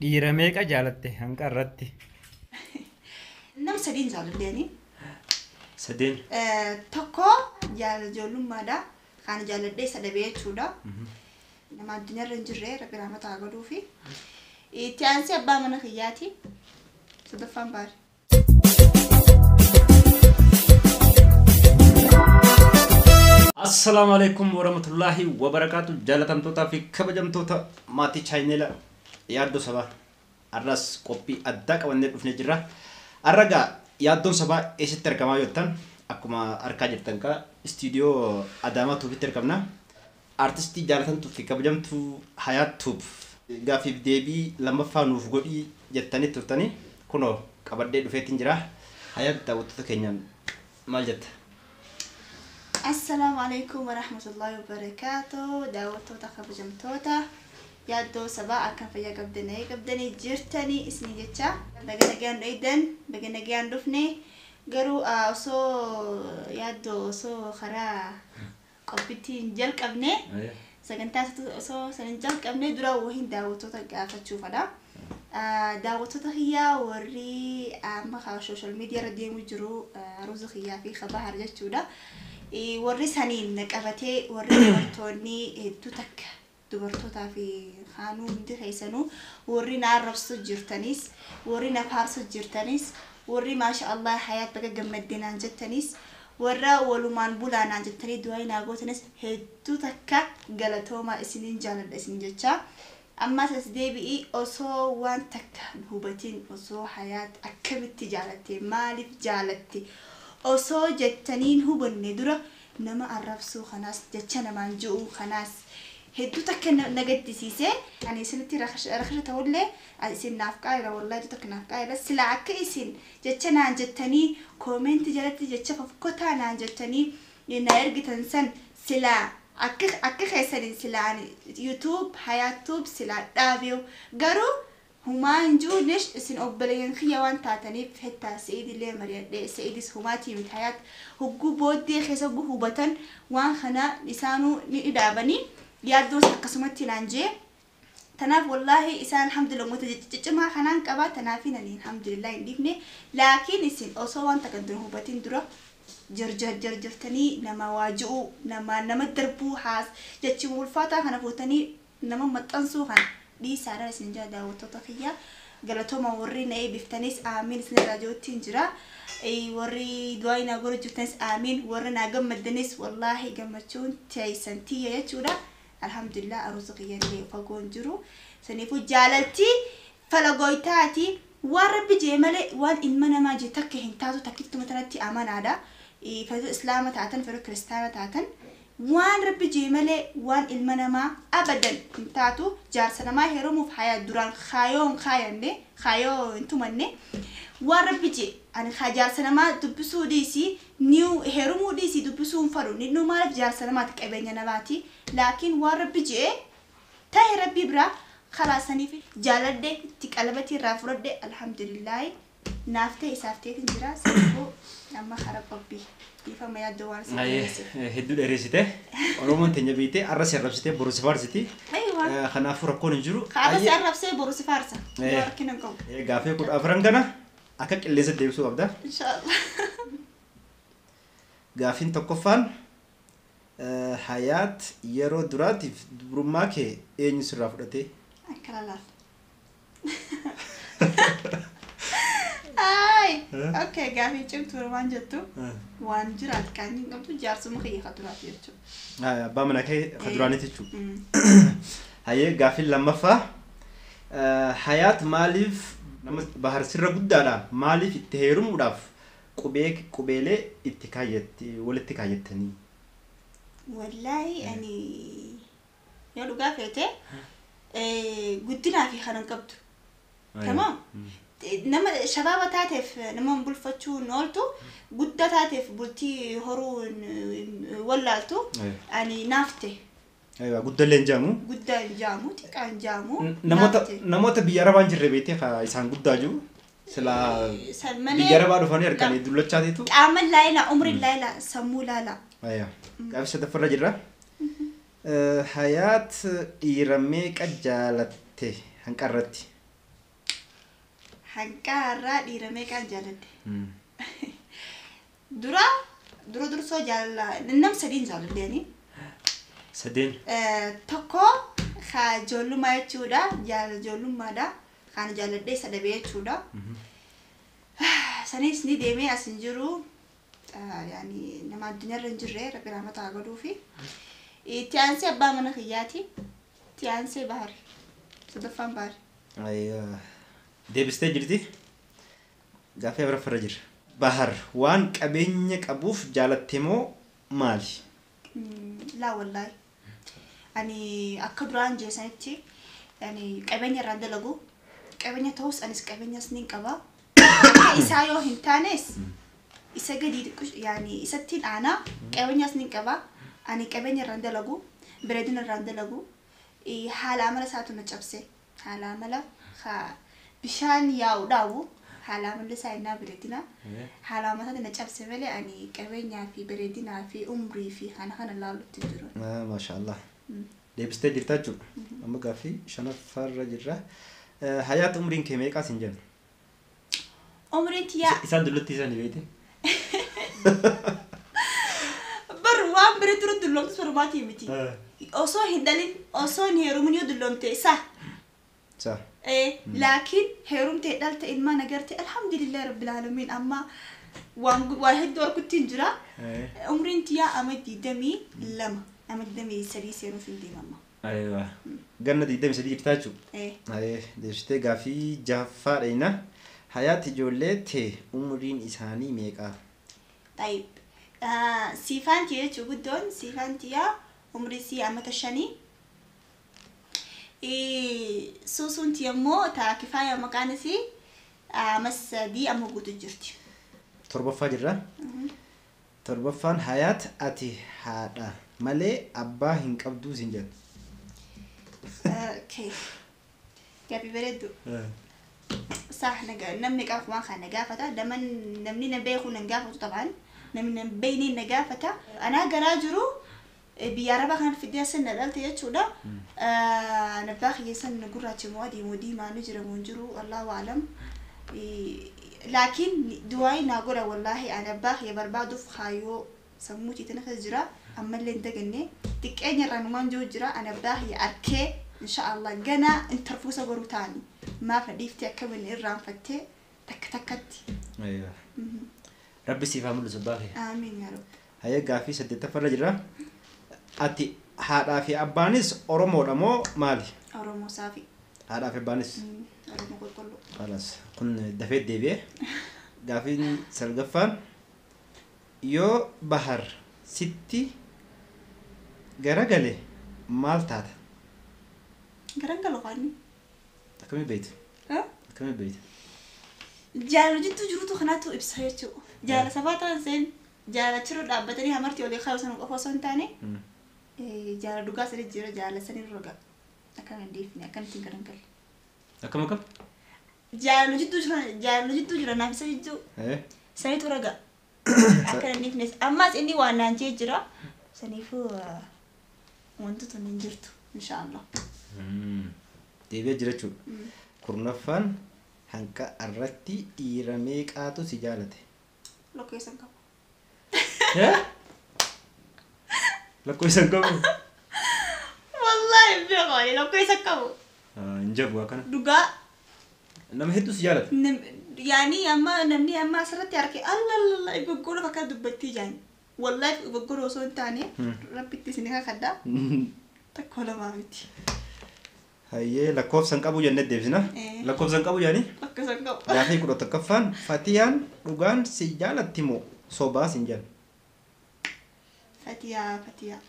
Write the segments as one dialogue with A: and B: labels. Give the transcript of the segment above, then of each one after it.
A: Dhiira meeqa jaalatte hanqa irratti?
B: Nam sadeen jaalalleeni.
A: Sadeen.
B: Tokko ijoollummaadha. Kan jaaladhee sadabee jechuudha. Nama addunyaarra hin jirre rabbi rahmata haa godhuufi. Itti aansee abbaa mana kiyyaati. Sadaffaan baari.
A: Assalamu alaikum warahmatullahi wabarakatuh. Jaalatamtoota fi kabajamtoota maatii chaayinela yaaddoo sabaa arras qophii addaa qabannee dhufnee jirra. Arragaa yaaddoon sabaa eessatti argamaa yoo ta'an akkuma argaa jirtan ka istiidiyoo Adaamaa Tuubitti argamna. Artistii jaalatamtuu fi kabajamtuu Hayaat Tuub gaafiif deebii lammaffaa nuuf godhii jettanii turtanii kunoo qabadhee dhufeetiin jira. Hayaat daawwattoota keenyaan maal jetta?
B: Assalamu alaikum warahmatullahi wabarakatuh. Daawwattoota kabajamtoota yaaddoo sabaa akka fayyaa qabdanii jirtanii isin jecha baga nagaan dhoydan baga nagaan dhufne garuu osoo yaaddoo osoo karaa qophiitiin jalqabne sagantaa osoo sanin jalqabne dura wahin daawwattoota gaafachuufadha. Daawwattoota kiyyaa warri amma social media irra deemu jiru Aruuza kiyyaa fi Kabahar jechuudha. Warri saniin qabatee warri dubartoonni hedduu takka dubartootaa fi haanuu hundi keessanuu warri na arrabsu jirtanis warri na faarsu jirtanis warri maasha Allah hayaat baga gammaddinaan jettanis warra walumaan bulaanaan jettanii du'aa naa gootanis hedduu takka galatooma isiniin jaaladha isin jecha. Ammas as deebi'ii osoo waan takka hubatiin osoo hayaat akkamitti jaalatte maaliif jaalatte osoo jettaniin hubanne dura nama arrabsuu kanaas jecha namaan ji'u kanaas hedduu takka nagaddisiise ani isinitti rakkisha ta'ullee isin naaf qaayira wallahi takka naaf qaayira sila akka isin jecha naan jettanii koomentii jalatti jecha fafkotaa naan jettanii na ergitan san sila akka keessaniin sila YouTube Hayaat Tuub sila dhaabeewu garuu humaan juunish isin obboleeyyan kiyya waan taataniif hetta Sa'iidillee mari'adhee Sa'iidis humaatii miti Hayaat hogguu booddee keessa hubatan waan kana isaanuu ni dhaabanii yaaddoos akkasumatti naan jee tanaaf wallahi isaan alhamdulillah mota ciccimaa kanaan qabaa tanaafi nani alhamdulillah hin dhiifne laakiin isin osoo waan takkan hubatiin dura jarjartanii nama waaji'uu nama darbuu haas jechi ulfaataa kana fuutanii nama maxxansuu kana dhiisaadhaan isin jala daawwattoota kiyya galatooma warri na eebbiftaniis aamiin isin raajootiin jira warri du'aa na godhu jirtanis aamiin warri na gammaddanis wallahi gammachuun teessan tiyya jechuudha. Alhamdulillah Aruuza kiyyallee fagoon jiru saniifuu jaalaltii falagooytaati waan rabbi jee malee waan ilma namaa jee takka hin taatu takkittuma tanatti amanaadha. Fedhu islaama taatan fedhu kiristaana taatan waan rabbi jee malee waan ilma namaa abadan hin taatu jaarsa namaa heerumuuf hayaa duraan kaayoo hin tumanne waan rabbi jee ani jaarsa namaa dubbisuu dhiisii niu heerumuu dhiisii dubbisuu hin fadhu nidhuu maaliif jaarsa namaati qabeenya namaati laakiin waan rabbi jee ta'e rabbi biraa khalaasaniif jaaladhe itti qalbatii irraa fudhadhe alhamdulillah naaf ta'e isaaf ta'eetiin jira saniifuu amma karaa qophii ifama yaaddoo waan
A: hedduu dheereessite Oromoon teenya beekte arras arrabsite boru si faarsiti. Kanaafuu rakkoon hin jiru.
B: Arras arrabsee boru si faarsa. Rakkina hin qabu.
A: Gaafee kudha afran kana akka qilleensa deebisuu qabda.
B: Inshallah.
A: Gaafiin tokkoffaan Hayaat yeroo duraatiif dubrummaa kee eenyu sirraa fudhate?
B: Akka laalaaf. Okay, gaafii cimtuu waan jettu waan jiraatu kan hin qabdu jaarsuma kiyya kaduraati jechuudha.
A: Abbaa mana kee kaduraaniiti jechuudha. Hayyee gaafiin lammaffaa Hayaat maaliif nama bahar sirra guddaadha maaliif itti heerumuudhaaf qubeelee itti kaayyatti walitti kaayyattanii?
B: Wallahi ani yoo dhugaa feete guddinaa fi kan hin qabdu. Tamam. Nama shabaaba taateef nama bulfachuu nooltu guddaa taateef bultii horuun wallaaltu ani naafte.
A: Aywa guddallee jaamu.
B: Guddaa jaamu xiqqaan jaamu.
A: Namoota biyya arabaan jirre beekte isaan guddaa jiru. Sila biyya arabaa dhufanii arganii dullachaatiitu.
B: Qaama laayila umri laayila sammuu laala.
A: Aywa gaafi sadaffarra jirra. Hayaat dhiira meeqa jaalatte hanqarratti?
B: hanqaarraa dhiiramee kan jaaladde. Dura dursoo jaalala nam sadiin jaaladdeeni.
A: Sadeen.
B: Tokko haa ijoollummaa jechuudha. Ijoollummaadha. Kan jaaladde isa dhabee jechuudha. Sanis ni deemee as hin jiru. Yani nama addunyaarra hin jirre rabbi rahmata haa godhuufi. Itti aansee abbaa mana kiyyaati. Itti aansee Bahar. Sadaffaan Bahar.
A: Deebistee jirti? Gaaffii afuraffarra jira. Bahar waan qabeenya qabuuf jaalatte moo maali?
B: Laa wallaahi. Ani akka duraan jeesanitti qabeenya irraan dalagu. Qabeenya ta'us anis qabeenyas ni qaba. Akka isaa yoo hin taanes isa gadi yani isattiin aanaa qabeenyas ni qaba. Ani qabeenya irraan dalagu, bareedina irraan dalagu, haala amala isaatu na cabse. Haala amala bishaan yaa'u dhaabu. Haala amala isaa innaa bareedina. Haala amala isaatu na cabse malee ani qabeenyaa fi bareedinaa fi umrii fi kana laalutti jiru.
A: Maashaallah. Deebistee jirta jechuudha. Amma gaaffii shanaffarra jirra. Hayaat umriin kee meeqaa sin jennu?
B: Umriin tiyyaa.
A: Isaan dullatti isaan beekte?
B: Waan bira turu dulloomte sorbaatii miti. Osoo hin dhalin osoo hin heerumin yoo dulloomte isa. Laakiin heerumtee dhalte ilmaa nagarte alhamdulillah rabbil alamin amma waan hedduu arguttiin jira. Umriin tiyyaa ama 22 ama 23 seenuuf hin deemamma.
A: Aywa. Ganna 23 jirtaa jechuudha. Deebistee gaaffii jahaffaadha. Hayaat ijoollee tee umriin isaanii meeqaa?
B: Tayyib. Siifaan tiyya jechuun guddoon siifaan tiyyaa umrii sii amata 5. Suusuun tiyya immoo taa kifaaya maqaan isii ama 3 amma guutuu jirti.
A: Torbaffaa jirra. Torbaffaan Hayaat ati haadha malee abbaa hin qabduu sin jedhu.
B: Okay. Gaaffii bareeddu. Saah namni qabu waan kana gaafata. Namni na beeku nan gaafatu ta'an. Namni beeyni na gaafata. Anaa garaa jiru biyya Arabaa kan fidee sana dhalte jechuudha. Nabbaa kiyyeessan gurraacha moo adii moo diimaa nu jira moo jiru Allahu a'lam. Laakiin du'aayi naa godha wallahi ana abbaa kiyya barbaaduuf haayoo sammuutii tana keessa jira. Ammallee hin daganne xiqqeenya irraan waan jiru jira ana abbaa kiyya arkee inshaallah gana interfuusa goruu taani. Maaf dhiiftee akkamiin irraanfattee takkatti.
A: Rabbi siif haa mul'isu abbaa kee.
B: Amiin yaa rabbi.
A: Hayyee gaaffii 8ffarra jira. Ati haadhaa fi abbaanis Oromoodha moo maali?
B: Oromoo saafi.
A: Haadhaa fi abbaanis?
B: Oromoo qulqulluu.
A: Khalas kun dafee deebi'e. Gaaffiin 9ffaan yoo Bahar sitti garagale maal taata?
B: Garagalu qaani.
A: Akkamii beektu? Akkamii beektu?
B: Jaalala jiddu jirutu kanaatu ibsa jechuudha. Jaalala sabaa ta'an seen jaalala chiruu dhaabbatanii hamartii olii kaa'u sana qofa osoo hin taane jaalala dhugaa sanii jira jaalala sanii roga akkana hin deefine akkanatti garagalle.
A: Akkam akkam?
B: Jaalala jidduu jira naaf isa jidduu saniitu roga akkana hin deefine ammaas inni waan naan jee jira saniifuu wantoota hin jirtu inshaallah.
A: Deebi'ee jira jechuudha. Kurnaffaan hanqa irratti dhiira meeqaatu si jaalate?
B: Lokkeessan qabu.
A: Lakkoofsan qabu?
B: Wallahi beekaani lokkeessan qabu.
A: Hin jabu akkana.
B: Dhugaa.
A: Nama hedduu si jaalate?
B: Yaani namni amma asirratti harkee allallalla iboggora fakkaa dubbattii jaani. Wallahi iboggora osoo hin taane rabbitti isin kakaddaa. Takka lamaa miti.
A: Hayyee lakkoofsan qabu jennee deebisna. Lakkoofsan qabu jaani?
B: Lakkoofsan qabu.
A: Gaaffii 11ffaan Fatiyaan dhugaan si jaalatti moo sobaa sin jedhu?
B: Fatiyaa.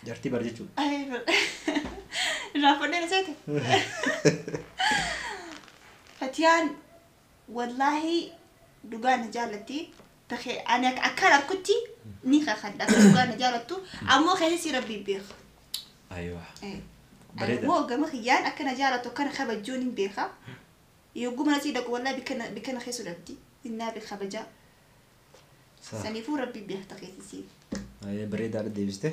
A: Jartii bara jechuudha.
B: Raafannee na seete. Fatiyaan wallahi dhugaa na jaallatti. Ani akkaan harkutti ni kakadda akka dhugaa na jaallattu ammoo keessi rabbii beeka.
A: Aywa.
B: Bareeda. Moo gama kiyyaan akka na jaallattu akkana kabajuun hin beeka. Yogguu mana sii dhaqu wallahi bikka na keessu dhabdi. Innaa beeka kabajaa. Saniifuu rabbii beekta keessisii.
A: Bareedaadha deebiste.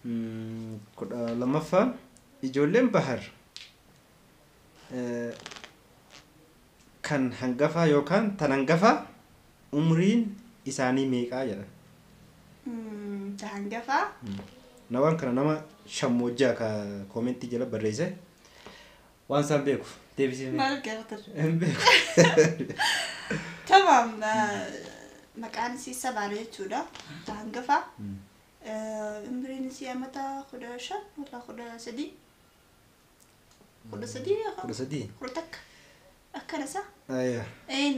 A: 12ffaan ijoolleen Bahar kan hangafa yookaan tan hangafa umriin isaanii meeqaa jedha.
B: Ta hangafa.
A: Nawaan kana nama shammojjaa ka koomenti jala barreesse waan isaan beeku deebisee
B: maal gaafatan
A: hin beeku.
B: Tamam maqaan isii Sabaa jechuudha. Ta hangafa. Umriin isii amata 15 wala 13. 13 takka akkana sa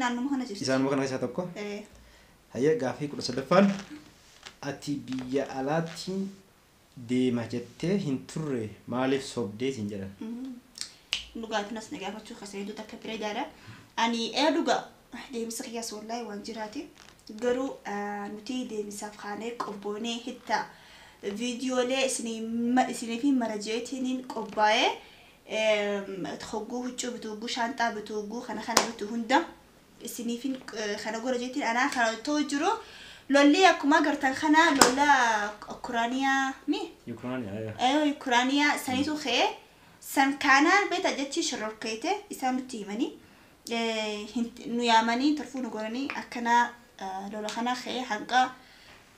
B: naannuma kana jirti
A: isaanuma kana keessaa tokko hayya gaafii 13ffaan ati biyya alaatti deema jettee hin turre maaliif sobdee sin jedhan
B: dhugaatinas na gaafachuu kaseedu takka bireedaadha ani dhuga deemsa kiyyaas wallahi waan jiraati garuu nuti deemisaaf kaanee qobboonee hitta viidiyoolee isinii fi marajeetiniin qobbaa'ee تخوجو هجو بتوجو شانتا بتوجو خنا بتوهندا السنيفين خنا جورا جيتين أنا خنا توجرو لولي أكو ما قرتن خنا لولا أوكرانيا
A: يوكرانيا
B: أيوة يوكرانيا سنيتو خي سن كان بيت أجتشي شروركيته إسام التيماني نياماني ترفون جوراني أكنا لولا خنا خي حنقا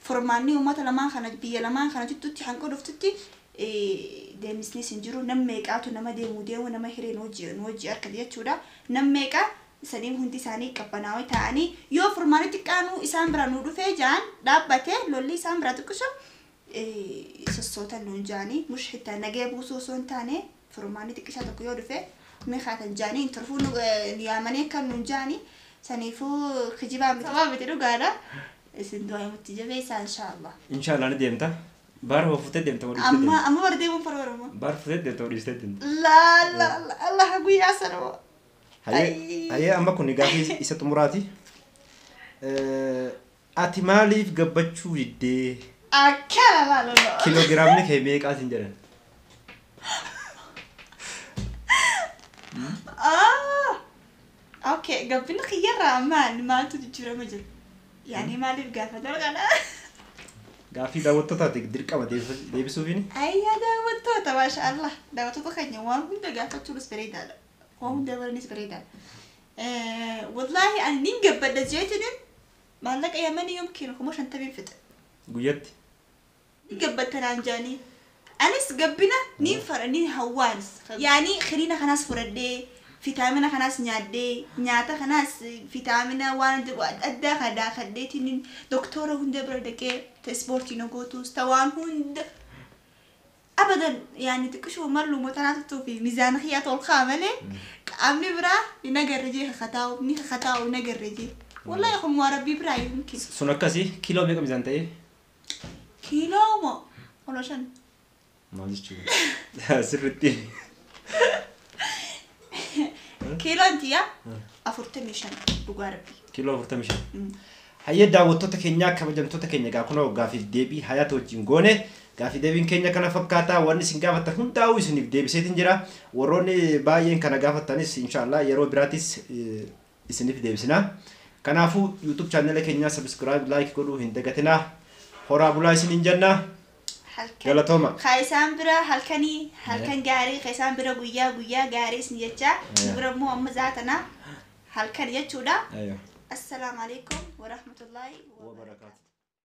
B: فرماني وما تلمان خنا بيا لمان خنا جتوتي حنقا رفتتي deemisni sinjiru nammeeqaatu nama deemu nama hireen hojii harka jechuudha nammeeqa saniin hundi isaanii qabbanaawee ta'anii yoo furmaani xiqqaanu isaan bira nu dhufee jaan dhaabbatee lolli isaan bira xiqqishu sossootan nuun jaanii mush hitta nagee buusuu osoo hin taane furmaani xiqqishaa tokko yoo dhufee meeqaatan jaanii interfuu yaamanii kan nuun jaanii saniifuu kijibaa miti dhugaadha isin du'aa mutti jabeessaa
A: inshaallah ni deemta بار هو فتى دم توري
B: أما بردي مو فرورما
A: بار فتى دم توري ستين
B: لا الله أقول يا سلام
A: هيا أما كوني قافي إسات مراتي أتمالي في قبضشوا جدي
B: أكلا لا
A: كيلوغرام نك هيميك آسين جرا
B: أوكي قبلنا خيرة ما تجرا مجد يعني مالي في قافة درجنا
A: قافي داوتو تقدر كم ديبسوا فيني؟
B: أيه داوتو ما شاء الله داوتو خدني وان كنت قافة تشوف سبريد هذا وان داورني سبريد هذا والله أنا نيم قبل دجيتني ما لك أيام يمكن خموش أنت بيفت
A: قيت
B: قبل ترانجاني أنس قبلنا نيم فرنين هوانس يعني خلينا خلاص فردي فيتامينا خلاص نيادي نياتا خلاص فيتامينا وان أدى خدا خديتين دكتورة هند بردك تسبورتي نقطوس توان هند أبدا يعني تكشوا مرلو متناسبتو في ميزان خيات الخاملة عمي برا ينقر رجي خطاو بني خطاو ينقر رجي والله يا أخو ربي برا يمكن
A: سنكاسي كيلو بيكم ميزان تاي
B: كيلو ما ولا شن
A: ما زيشوا سرتي
B: كيلو أنتيا أفرتميشن بقاربي
A: كيلو أفرتميشن هيا داوتو تكينيا كبجمتو تكينيا قاكونو غافي ديبي حياتو جينغوني غافي ديبين كينيا كنا فكاتا واني سنغافتا هنداو سنيف ديبي سيتين جرا وروني باين كنا غافتانيس إن شاء الله يرو براتيس سنيف ديبي سنا كنافو يوتيوب channel كينيا سبسكرايب لايك كودو هندغتنا هورا بولاي سنين جنة
B: halkan khaysan bira halkan gaari khaysan bira guya gaari isniyacha bira mu amma zaatana halkan yachuda assalamu alaykum wa rahmatullahi wa barakatuh